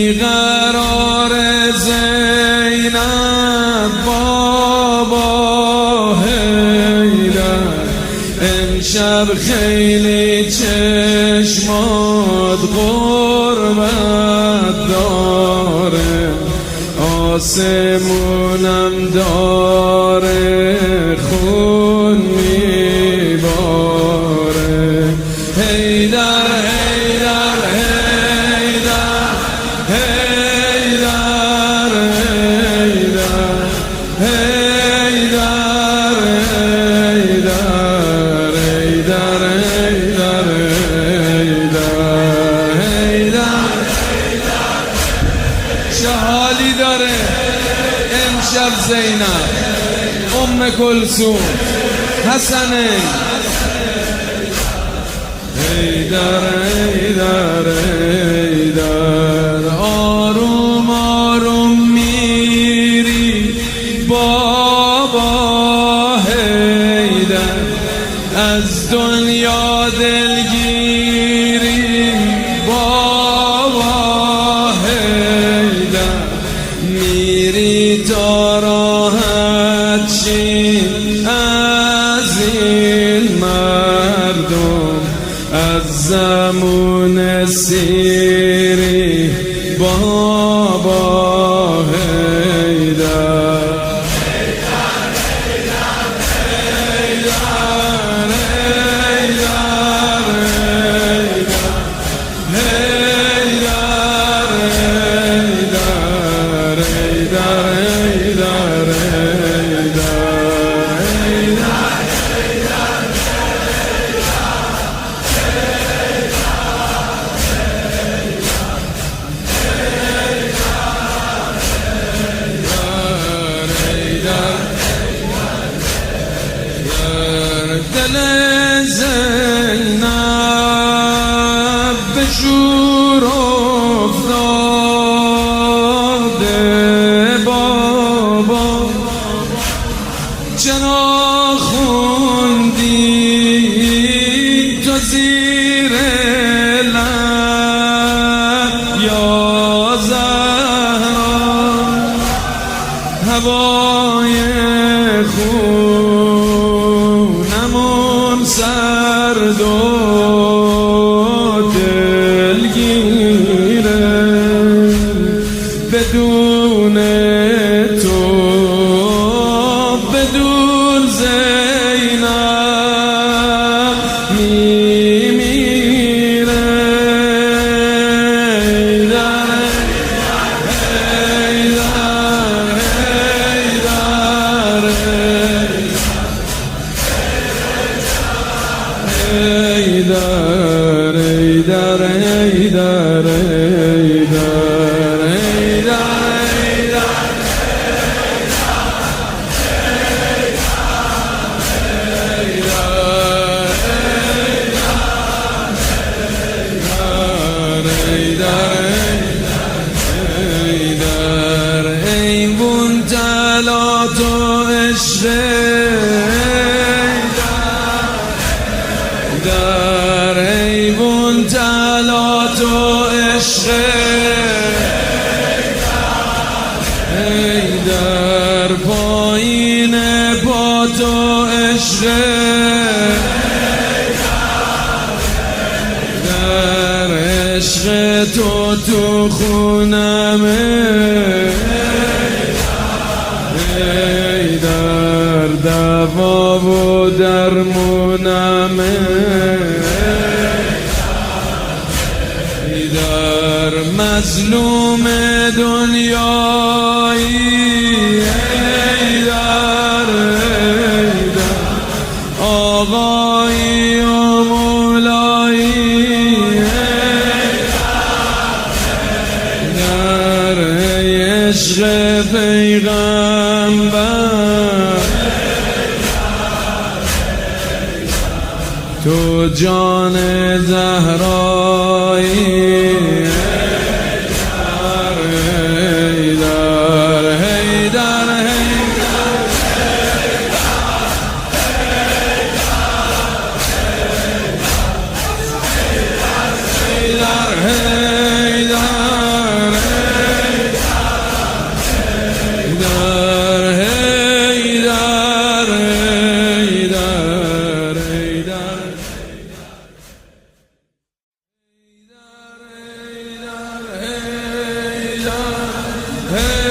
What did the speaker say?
بیقرار زینب بابا حیدر، امشب خیلی چشمات غربت داره، آسمونم داره خون میباره. حیدر حیدر حیدر حیدر حیدر حیدر حیدر حیدر حیدر چه حالی داره امشب زینب، ام کلثوم، حسنین. حیدر حیدر حیدر آروم آروم میری بابا حیدر، از دنیا دلگیری بابا حیدر، میری تا راحت شی از این مردم، از زمون سیری بابا حیدر. دل زینب به شور افتاده بابا، چرا خوندی تو زیر لب یا زهرا، هوای خونمون سرد و دلگیره، بدون تو بدون زینب میمیره. حیدر حیدر حیدر حیدر حیدر ایوون طلعت و عشق در ایوون طلعت و عشق حیدر، پایین پا تو عشق در، عشق تو خونمه حیدر، دوا و درمونمه حیدر، مظلوم دنیایی حیدر حیدر، آقایی و مولایی حیدر، عشق پیغمبر تو جان زهرایی حیدر ای